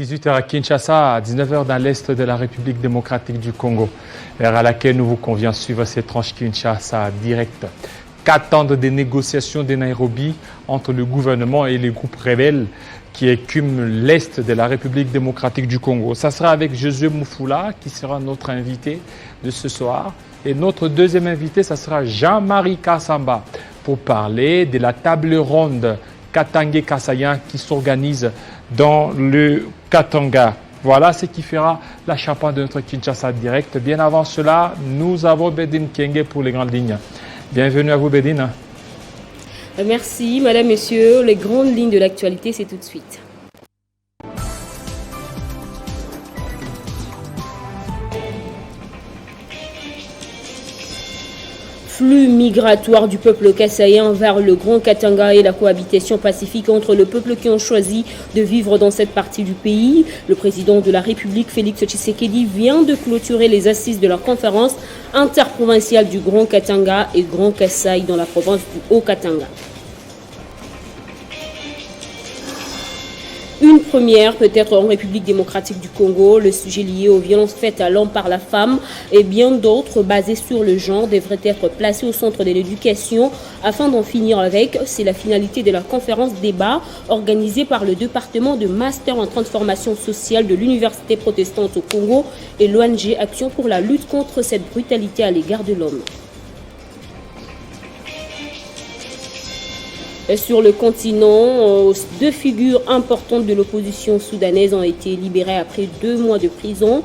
18h à Kinshasa, à 19h dans l'est de la République démocratique du Congo, vers à laquelle nous vous convions suivre cette tranche Kinshasa direct. Qu'attendent des négociations de Nairobi entre le gouvernement et les groupes rebelles qui écument l'est de la République démocratique du Congo? Ça sera avec Josué Moufoula qui sera notre invité de ce soir. Et notre deuxième invité, ça sera Jean-Marie Kassamba pour parler de la table ronde Katangé-Kassayan qui s'organise dans le Katanga. Voilà ce qui fera la charpente de notre Kinshasa direct. Bien avant cela, nous avons Bédine Kenge pour les grandes lignes. Bienvenue à vous, Bédine. Merci, madame, messieurs. Les grandes lignes de l'actualité, c'est tout de suite. Flux migratoire du peuple kassaïen vers le Grand Katanga et la cohabitation pacifique entre le peuple qui ont choisi de vivre dans cette partie du pays. Le président de la République, Félix Tshisekedi, vient de clôturer les assises de la conférence interprovinciale du Grand Katanga et Grand Kasaï dans la province du Haut-Katanga. Une première peut-être en République démocratique du Congo, le sujet lié aux violences faites à l'homme par la femme et bien d'autres basés sur le genre devraient être placés au centre de l'éducation afin d'en finir avec. C'est la finalité de la conférence débat organisée par le département de master en transformation sociale de l'Université protestante au Congo et l'ONG Action pour la lutte contre cette brutalité à l'égard de l'homme. Sur le continent, deux figures importantes de l'opposition soudanaise ont été libérées après 2 mois de prison,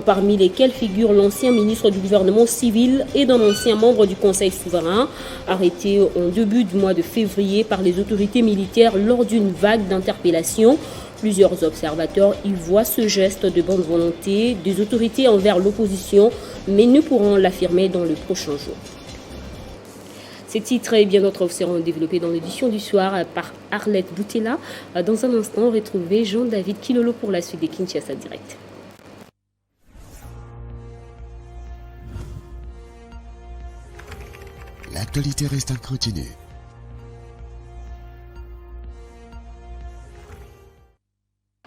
parmi lesquelles figure l'ancien ministre du gouvernement civil et d'un ancien membre du Conseil souverain, arrêté en début du mois de février par les autorités militaires lors d'une vague d'interpellations. Plusieurs observateurs y voient ce geste de bonne volonté des autorités envers l'opposition, mais ne pourront l'affirmer dans le prochain jour. Ces titres et bien d'autres seront développés dans l'édition du soir par Arlette Boutella. Dans un instant, retrouvez Jean-David Kilolo pour la suite des Kinshasa Direct. L'actualité reste incrotinée.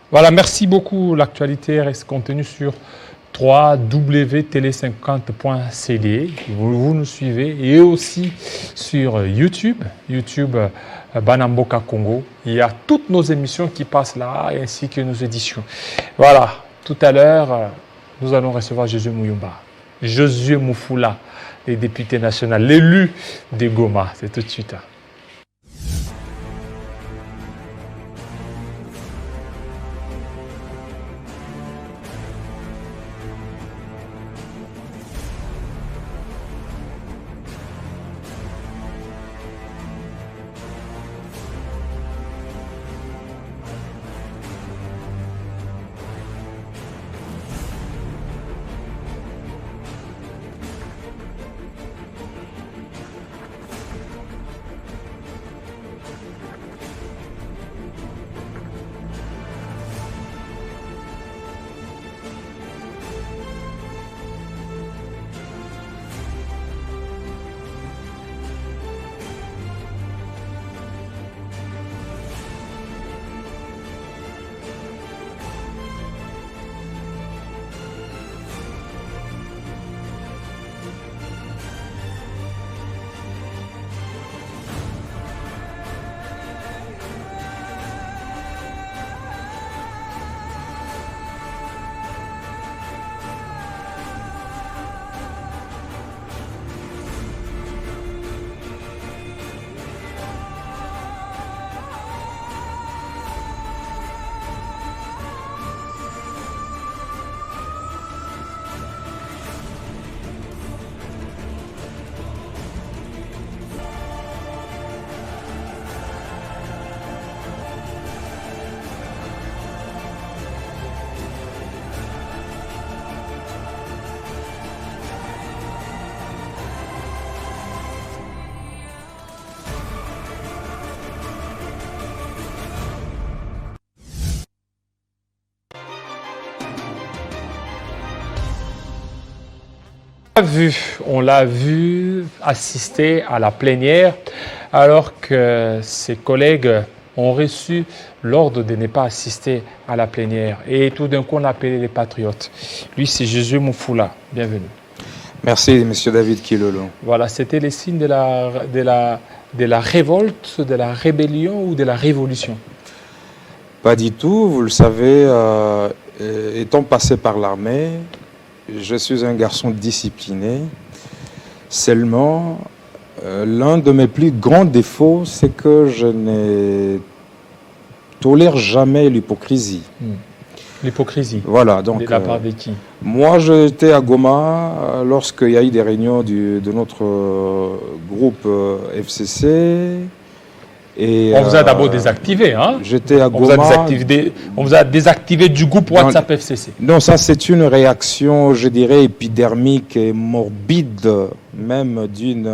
Voilà, merci beaucoup. L'actualité reste contenue sur www.tele50.cd. Vous nous suivez et aussi sur YouTube Banamboka Congo. Il y a toutes nos émissions qui passent là ainsi que nos éditions. Voilà, tout à l'heure, nous allons recevoir Josué Moufoula, le député national, l'élu de Goma. C'est tout de suite. On l'a vu assister à la plénière alors que ses collègues ont reçu l'ordre de ne pas assister à la plénière. Et tout d'un coup, on a appelé les patriotes. Lui, c'est Jésus Moufoula. Bienvenue. Merci, M. David Kilolo. Voilà, c'était les signes de la révolte, de la rébellion ou de la révolution? Pas du tout. Vous le savez, étant passé par l'armée, je suis un garçon discipliné. Seulement, l'un de mes plus grands défauts, c'est que je ne tolère jamais l'hypocrisie. L'hypocrisie. Voilà, donc. De la part de qui? Moi, j'étais à Goma lorsqu'il y a eu des réunions de notre groupe FCC. Et, on vous a d'abord désactivé, hein? J'étais à Goma. On vous a désactivé du groupe WhatsApp FCC. Non, ça c'est une réaction, je dirais, épidermique et morbide, même d'une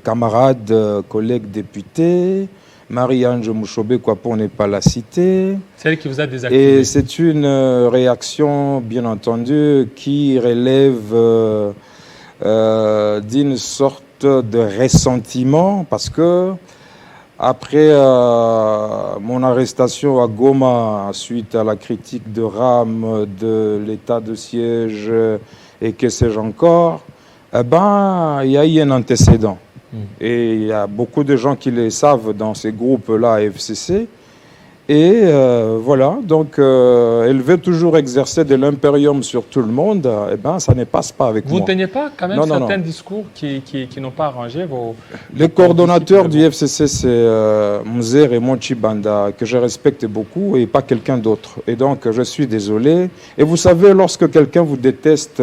camarade, collègue députée, Marie-Ange Mouchobé, quoi pour ne pas la citer. C'est elle qui vous a désactivé. Et c'est une réaction, bien entendu, qui relève d'une sorte de ressentiment, parce que après mon arrestation à Goma, suite à la critique de RAM, de l'état de siège et que sais-je encore, eh ben, il y a eu un antécédent. Et il y a beaucoup de gens qui le savent dans ces groupes-là, FCC. Et voilà, donc elle veut toujours exercer de l'impérium sur tout le monde. Eh ben, ça ne passe pas avec moi. Vous ne teniez pas quand même non, certains non. discours qui n'ont pas arrangé vos... Le coordonnateur du FCC, c'est Mzer et Monchi Banda, que je respecte beaucoup et pas quelqu'un d'autre. Et donc, je suis désolé. Et vous savez, lorsque quelqu'un vous déteste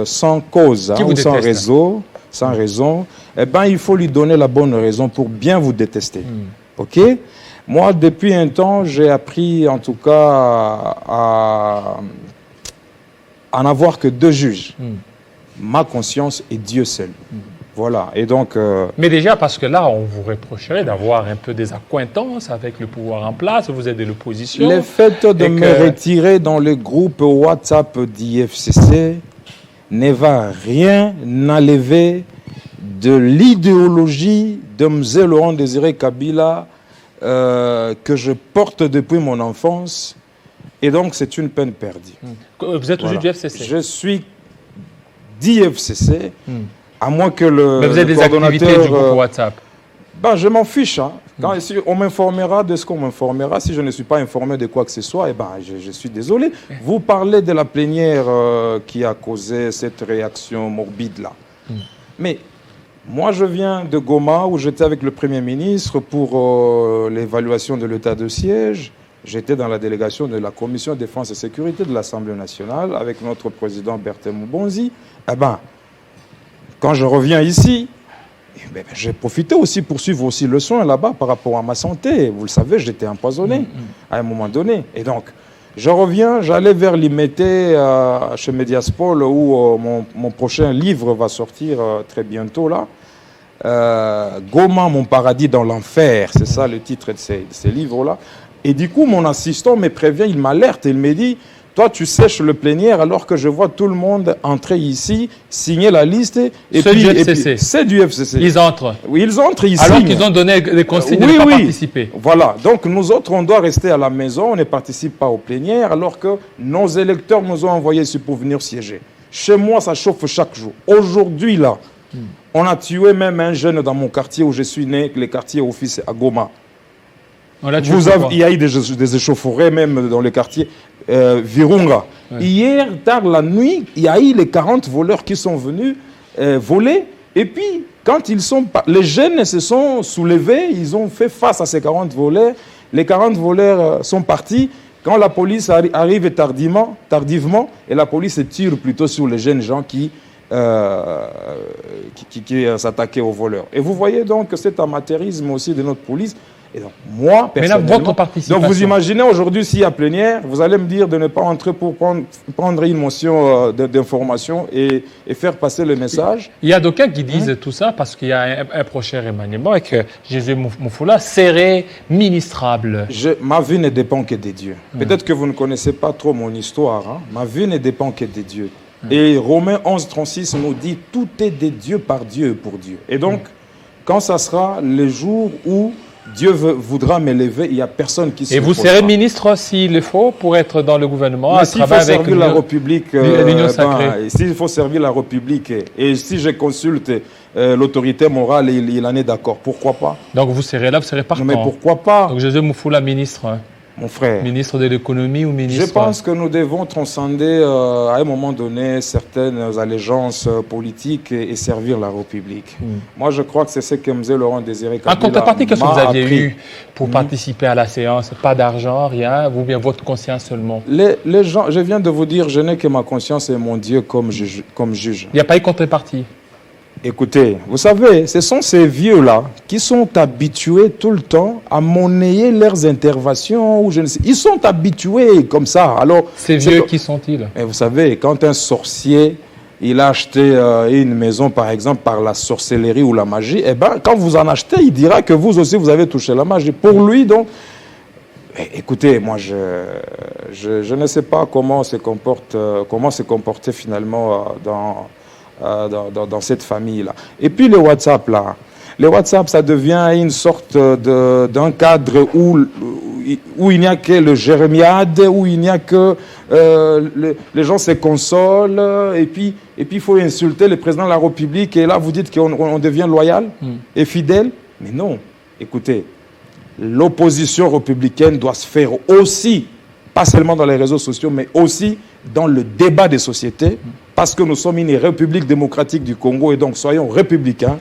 sans cause, hein, ou sans raison, eh ben, il faut lui donner la bonne raison pour bien vous détester. OK ? Moi, depuis un temps, j'ai appris, en tout cas, à n'avoir que deux juges. Ma conscience et Dieu seul. Voilà. Et donc... Mais déjà, parce que là, on vous reprocherait d'avoir un peu des accointances avec le pouvoir en place, vous êtes de l'opposition. Le fait de me retirer dans le groupe WhatsApp d'IFCC ne va rien enlever de l'idéologie de M. Laurent Désiré Kabila que je porte depuis mon enfance. Et donc, c'est une peine perdue. Vous êtes toujours du FCC? Je suis d'IFCC, à moins que le Mais vous avez des activités du groupe WhatsApp? Ben, je m'en fiche. Hein. Quand on m'informera de ce qu'on m'informera. Si je ne suis pas informé de quoi que ce soit, eh ben, je suis désolé. Vous parlez de la plénière qui a causé cette réaction morbide-là. Mais... moi, je viens de Goma, où j'étais avec le Premier ministre pour l'évaluation de l'état de siège. J'étais dans la délégation de la Commission Défense et Sécurité de l'Assemblée nationale avec notre président Berthe Moubonzi. Eh ben, quand je reviens ici, eh ben, j'ai profité aussi pour suivre aussi le soin là-bas par rapport à ma santé. Vous le savez, j'étais empoisonné à un moment donné. Et donc, je reviens, j'allais vers Limete chez Mediaspol où mon prochain livre va sortir très bientôt là. Goma, mon paradis dans l'enfer, c'est ça le titre de ces livres-là. Et du coup, mon assistant me prévient, il m'alerte, il me dit, toi tu sèches le plénière alors que je vois tout le monde entrer ici, signer la liste. C'est du FCC. C'est du FCC. Ils entrent. Oui, ils entrent ici. Alors qu'ils ont donné des consignes de ne pas participer. Voilà, donc nous autres, on doit rester à la maison, on ne participe pas aux plénières, alors que nos électeurs nous ont envoyés ici pour venir siéger. Chez moi, ça chauffe chaque jour. Aujourd'hui, là, on a tué même un jeune dans mon quartier où je suis né, le quartier Office à Goma. Il y a eu des échauffourées même dans le quartier Virunga. Ouais. Hier, tard la nuit, il y a eu les 40 voleurs qui sont venus voler. Et puis, quand les jeunes se sont soulevés, ils ont fait face à ces 40 voleurs. Les 40 voleurs sont partis. Quand la police arrive tardivement, et la police tire plutôt sur les jeunes gens qui s'attaquaient aux voleurs. Et vous voyez donc cet amateurisme aussi de notre police. Et donc, moi, personnellement, votre participation. Donc vous imaginez aujourd'hui, s'il y a plénière, vous allez me dire de ne pas entrer pour prendre une motion d'information et faire passer le message. Il y a d'aucuns qui disent tout ça parce qu'il y a un prochain remaniement et que Jésus Moufoula serait ministrable. Ma vie ne dépend que des dieux. Peut-être que vous ne connaissez pas trop mon histoire. Hein. Ma vie ne dépend que des dieux. Et Romains 11:36 nous dit tout est des dieux par Dieu et pour Dieu. Et donc, quand ça sera le jour où Dieu voudra m'élever, il n'y a personne qui se Et vous serez ministre s'il le faut pour être dans le gouvernement. Mais s'il faut servir la République, l'Union sacrée. S'il faut servir la République, et si je consulte l'autorité morale, il en est d'accord, pourquoi pas? Donc vous serez là, vous serez partant. Mais pourquoi pas? Donc José Moufoula, ministre. Mon frère. Ministre de l'économie ou ministre... Je pense que nous devons transcender à un moment donné certaines allégeances politiques et servir la République. Moi, je crois que c'est ce que M. Laurent Désiré Kabila en contrepartie, qu'est-ce que vous aviez appris. eu pour participer à la séance? Pas d'argent, rien, ou bien votre conscience seulement? Les gens, je viens de vous dire, je n'ai que ma conscience et mon Dieu comme juge. Il n'y a pas eu contrepartie? Écoutez, vous savez, ce sont ces vieux-là qui sont habitués tout le temps à monnayer leurs interventions. Ou je ne sais, ils sont habitués comme ça. Alors, ces vieux, qui sont-ils? Et vous savez, quand un sorcier, il a acheté une maison, par exemple, par la sorcellerie ou la magie, eh ben, quand vous en achetez, il dira que vous aussi, vous avez touché la magie. Pour lui, donc... Écoutez, moi, je ne sais pas comment se comporter finalement dans cette famille-là. Et puis le WhatsApp, là. Le WhatsApp, ça devient une sorte d'un cadre où il n'y a que le jérémiade, où il n'y a que les gens se consolent, et puis il faut insulter le président de la République, et là, vous dites qu'on devient loyal et fidèle. Mais non, écoutez, l'opposition républicaine doit se faire aussi, pas seulement dans les réseaux sociaux, mais aussi dans le débat des sociétés, parce que nous sommes une république démocratique du Congo, et donc soyons républicains.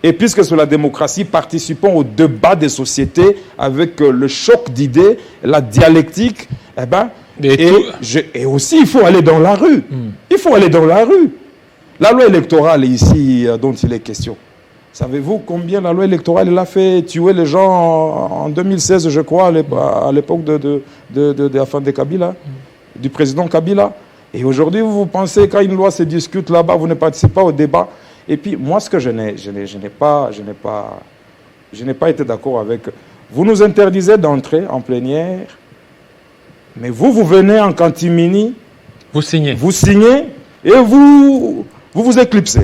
Et puisque c'est la démocratie, participons au débat des sociétés avec le choc d'idées, la dialectique. Eh ben, et aussi, il faut aller dans la rue. Il faut aller dans la rue. La loi électorale ici dont il est question. Savez-vous combien la loi électorale elle a fait tuer les gens en 2016, je crois, à l'époque de Kabila, du président Kabila? Et aujourd'hui, vous pensez, quand une loi se discute là-bas, vous ne participez pas au débat. Et puis, moi, ce que je n'ai pas été d'accord avec... Vous nous interdisez d'entrer en plénière, mais vous venez en catimini. Vous signez. Vous signez et vous éclipsez.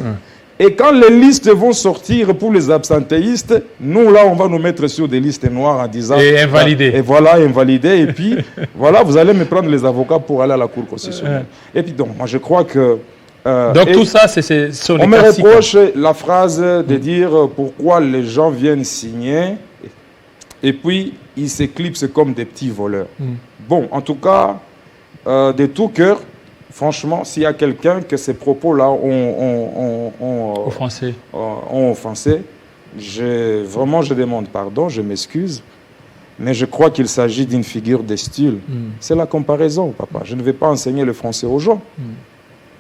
Et quand les listes vont sortir pour les absentéistes, nous, là, on va nous mettre sur des listes noires en disant... Et invalider. Et voilà, invalider. Et puis, voilà, vous allez me prendre les avocats pour aller à la Cour constitutionnelle. Et puis, donc, moi, je crois que... donc, tout ça, c'est sur les on me reproche la phrase de dire pourquoi les gens viennent signer et puis ils s'éclipsent comme des petits voleurs. Bon, en tout cas, de tout cœur, franchement, s'il y a quelqu'un que ces propos-là ont offensé, je demande pardon, je m'excuse, mais je crois qu'il s'agit d'une figure de style. C'est la comparaison, papa. Je ne vais pas enseigner le français aux gens.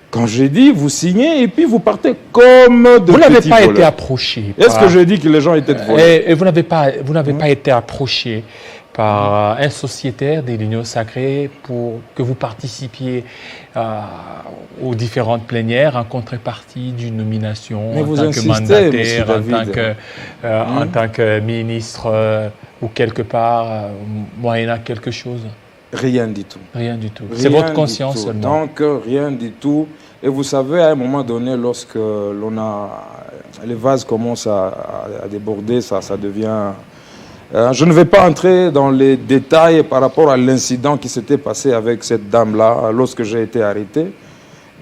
Quand j'ai dit, vous signez et puis vous partez comme de petits voleurs. Vous n'avez pas été approché. Est-ce que j'ai dit que les gens étaient voleurs? Et vous n'avez pas été approché par un sociétaire de l'Union sacrée pour que vous participiez aux différentes plénières en contrepartie d'une nomination en tant que mandataire, en tant que ministre ou quelque part, moyennant quelque chose? Rien du tout. Rien du tout. C'est votre conscience seulement. Donc, rien du tout. Et vous savez, à un moment donné, lorsque les vases commencent à déborder, ça devient... je ne vais pas entrer dans les détails par rapport à l'incident qui s'était passé avec cette dame-là lorsque j'ai été arrêté.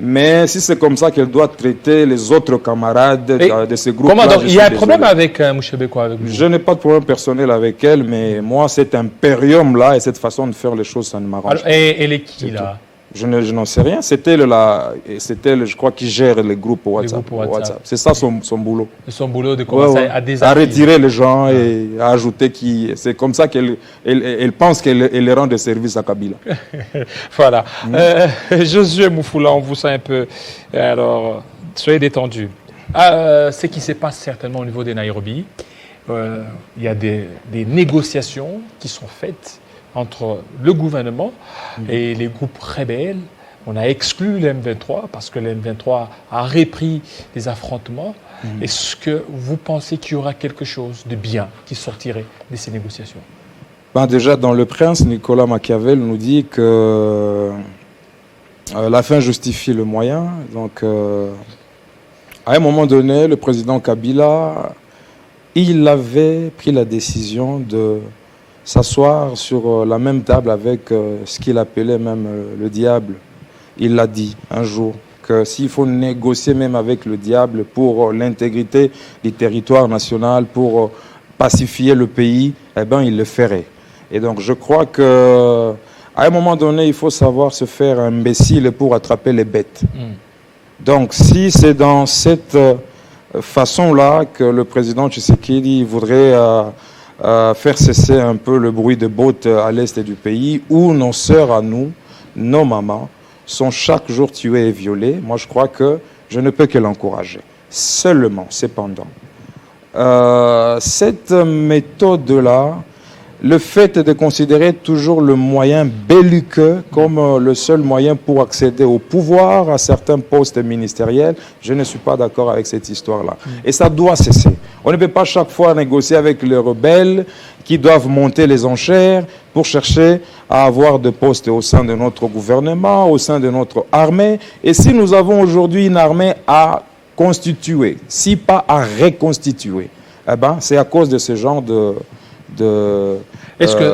Mais si c'est comme ça qu'elle doit traiter les autres camarades de ce groupe-là... Comment donc, il y a un problème avec Mouchebeko, avec vous? Je n'ai pas de problème personnel avec elle, mais moi, cet impérium-là et cette façon de faire les choses, ça ne m'arrange pas. Et elle est qui, là? Je n'en sais rien. C'était je crois, qui gère les groupes WhatsApp. C'est ça son boulot. Son boulot de commencer à désactiver. À retirer les gens et à ajouter qui... C'est comme ça qu'elle pense qu'elle rend des services à Kabila. Voilà. Josué Moufoula, on vous sent un peu... Alors, soyez détendus. Ce qui se passe certainement au niveau des Nairobi, il y a des négociations qui sont faites entre le gouvernement et les groupes rebelles. On a exclu l'M23 parce que l'M23 a repris des affrontements. Est-ce que vous pensez qu'il y aura quelque chose de bien qui sortirait de ces négociations? Déjà, dans Le Prince, Nicolas Machiavel nous dit que la fin justifie le moyen. Donc, à un moment donné, le président Kabila il avait pris la décision de s'asseoir sur la même table avec ce qu'il appelait même le diable. Il l'a dit un jour, que s'il faut négocier même avec le diable pour l'intégrité du territoire national, pour pacifier le pays, eh ben, il le ferait. Et donc, je crois que à un moment donné, il faut savoir se faire imbécile pour attraper les bêtes. Donc, si c'est dans cette façon-là que le président Tshisekedi voudrait faire cesser un peu le bruit de bottes à l'est du pays, où nos sœurs à nous, nos mamans, sont chaque jour tuées et violées, moi je crois que je ne peux que l'encourager. Seulement, cependant, cette méthode-là, le fait de considérer toujours le moyen belliqueux comme le seul moyen pour accéder au pouvoir, à certains postes ministériels, je ne suis pas d'accord avec cette histoire-là. Et ça doit cesser. On ne peut pas chaque fois négocier avec les rebelles qui doivent monter les enchères pour chercher à avoir des postes au sein de notre gouvernement, au sein de notre armée. Et si nous avons aujourd'hui une armée à constituer, si pas à reconstituer, eh ben, c'est à cause de ce genre est-ce que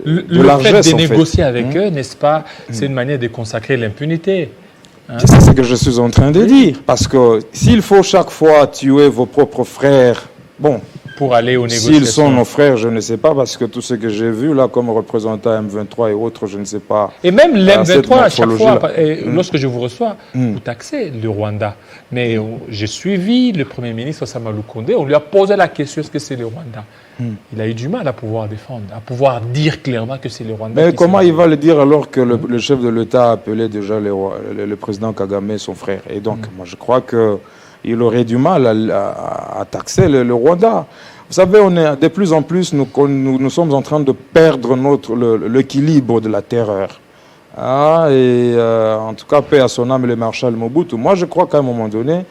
le fait de négocier avec eux, n'est-ce pas, c'est une manière de consacrer l'impunité? C'est ce que je suis en train de dire. Parce que s'il faut chaque fois tuer vos propres frères, bon, pour aller aux négociations. S'ils sont nos frères, je ne sais pas, parce que tout ce que j'ai vu là, comme représentant M23 et autres, je ne sais pas. Et même l'M23, à chaque fois, lorsque je vous reçois, vous taxez le Rwanda. Mais j'ai suivi le Premier ministre Samalou Kondé, on lui a posé la question, est-ce que c'est le Rwanda? Il a eu du mal à pouvoir défendre, à pouvoir dire clairement que c'est le Rwanda. Mais comment il va le dire alors que le chef de l'État a appelé déjà le président Kagame son frère? Et donc, moi je crois qu'il aurait du mal à taxer le Rwanda. Vous savez, on est de plus en plus, nous sommes en train de perdre l'équilibre de la terreur. En tout cas, paix à son âme, le maréchal Mobutu. Moi, je crois qu'à un moment donné,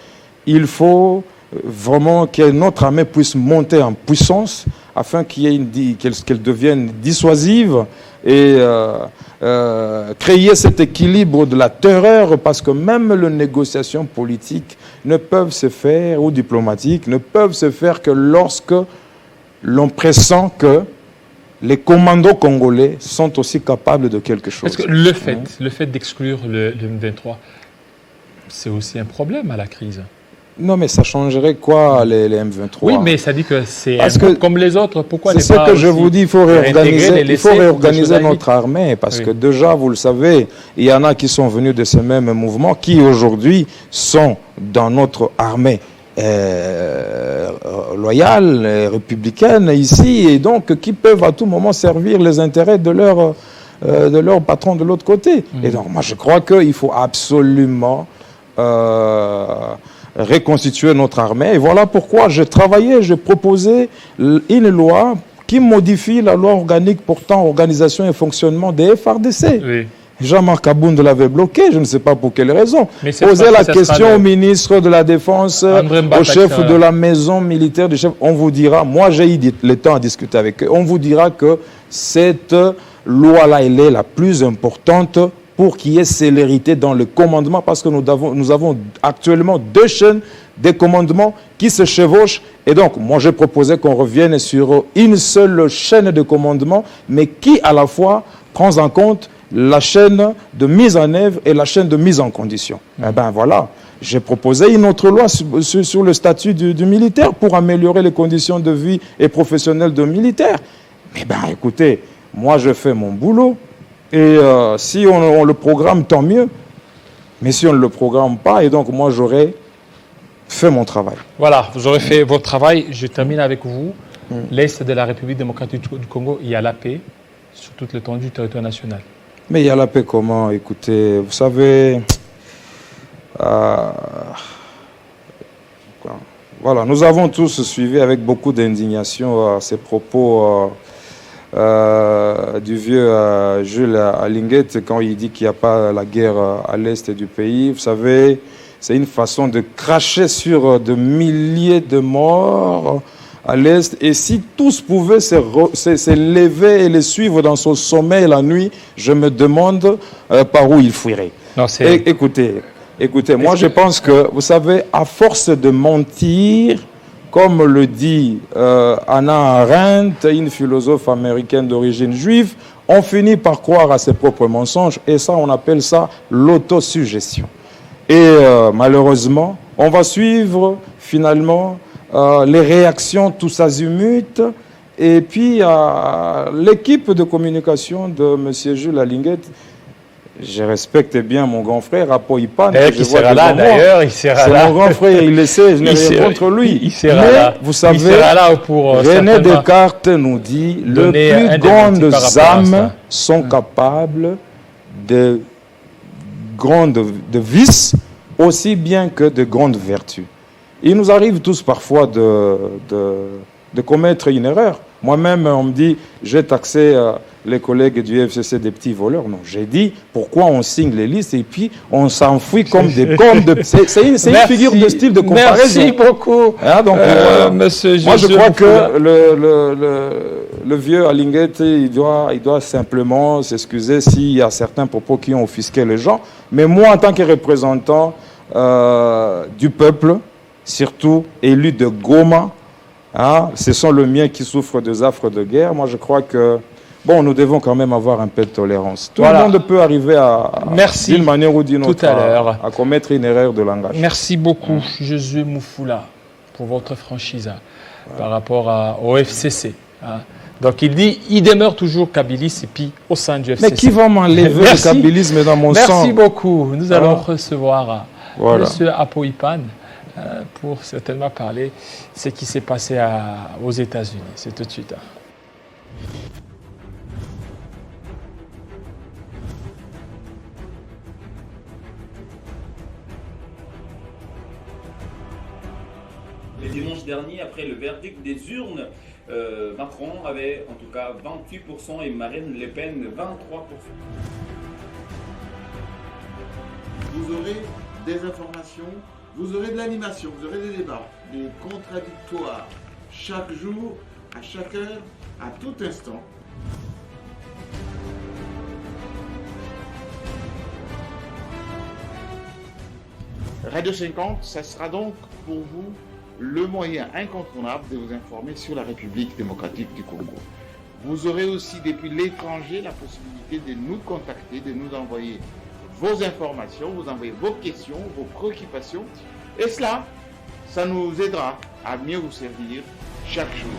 il faut vraiment que notre armée puisse monter en puissance afin qu'elle devienne dissuasive et créer cet équilibre de la terreur, parce que même les négociations politiques ne peuvent se faire, ou diplomatiques, ne peuvent se faire que lorsque l'on pressent que les commandos congolais sont aussi capables de quelque chose. Est-ce que le fait d'exclure le M23, c'est aussi un problème à la crise? Non, mais ça changerait quoi, les M23? Oui, mais ça dit que c'est comme les autres. Pourquoi c'est ce que je vous dis, il faut réorganiser notre armée, parce que déjà, vous le savez, il y en a qui sont venus de ce même mouvement, qui aujourd'hui sont dans notre armée loyale, républicaine, ici, et donc qui peuvent à tout moment servir les intérêts de leur patron de l'autre côté. Et donc, moi, je crois qu'il faut absolument reconstituer notre armée. Et voilà pourquoi j'ai proposé une loi qui modifie la loi organique portant organisation et fonctionnement des FRDC. Oui. Jean-Marc Abound l'avait bloqué, je ne sais pas pour quelle raison. Posez la question au ministre de la Défense, au chef de la maison militaire du chef. On vous dira, moi j'ai eu le temps à discuter avec eux, on vous dira que cette loi-là, elle est la plus importante pour qu'il y ait célérité dans le commandement, parce que nous avons actuellement 2 chaînes de commandement qui se chevauchent. Et donc, moi, j'ai proposé qu'on revienne sur une seule chaîne de commandement, mais qui, à la fois, prend en compte la chaîne de mise en œuvre et la chaîne de mise en condition. Eh bien, voilà. J'ai proposé une autre loi sur le statut du militaire pour améliorer les conditions de vie et professionnelles de militaires. Eh bien, écoutez, moi, je fais mon boulot. Et si on le programme, tant mieux. Mais si on ne le programme pas, et donc moi j'aurais fait mon travail. Voilà, vous aurez fait votre travail. Je termine avec vous. L'Est de la République démocratique du Congo, il y a la paix sur toute l'étendue du territoire national. Mais il y a la paix comment? Écoutez, vous savez... voilà, nous avons tous suivi avec beaucoup d'indignation ces propos... du vieux Jules Alinguet quand il dit qu'il n'y a pas la guerre à l'est du pays. Vous savez, c'est une façon de cracher sur de milliers de morts à l'est. Et si tous pouvaient se lever et les suivre dans son sommeil la nuit, je me demande par où ils fuiraient. Écoutez, moi je pense que, vous savez, à force de mentir, comme le dit Hannah Arendt, une philosophe américaine d'origine juive, on finit par croire à ses propres mensonges et ça, on appelle ça l'autosuggestion. Et malheureusement, on va suivre finalement les réactions tous azimuts. Et puis, l'équipe de communication de M. Jules Alinguette, je respecte bien mon grand frère, Apoy-Pan. Qui sera là, d'ailleurs, il sera là. C'est mon grand frère, il le sait, je n'ai rien contre lui. Il sera mais, là. vous savez, il sera là pour, René Descartes nous dit, les plus grandes âmes sont capables de vices aussi bien que de grandes vertus. Il nous arrive tous parfois de commettre une erreur. Moi-même, on me dit, j'ai taxé les collègues du FCC des petits voleurs. Non, j'ai dit, pourquoi on signe les listes et puis on s'enfuit comme des... C'est une figure de style de comparaison. Merci beaucoup, donc, monsieur moi, je crois que le vieux Alinguette, il doit simplement s'excuser s'il y a certains propos qui ont offusqué les gens. Mais moi, en tant que représentant du peuple, surtout élu de Goma, ce sont les miens qui souffrent des affres de guerre. Moi, je crois que, bon, nous devons quand même avoir un peu de tolérance. Tout le monde peut arriver d'une manière ou d'une autre, à commettre une erreur de langage. Merci beaucoup, Josué Moufoula, pour votre franchise par rapport au FCC. Donc, il dit, il demeure toujours kabbyliste et puis au sein du FCC. Mais qui va m'enlever le kabbylisme dans mon sang? Merci beaucoup. Nous allons recevoir M. Apoy-Pan pour certainement parler de ce qui s'est passé aux États-Unis. C'est tout de suite. Le dimanche dernier, après le verdict des urnes, Macron avait en tout cas 28% et Marine Le Pen 23%. Vous aurez des informations, vous aurez de l'animation, vous aurez des débats, des contradictoires, chaque jour, à chaque heure, à tout instant. Radio 50, ça sera donc pour vous le moyen incontournable de vous informer sur la République démocratique du Congo. Vous aurez aussi depuis l'étranger la possibilité de nous contacter, de nous envoyer vos informations, vous envoyer vos questions, vos préoccupations. Et cela, ça nous aidera à mieux vous servir chaque jour.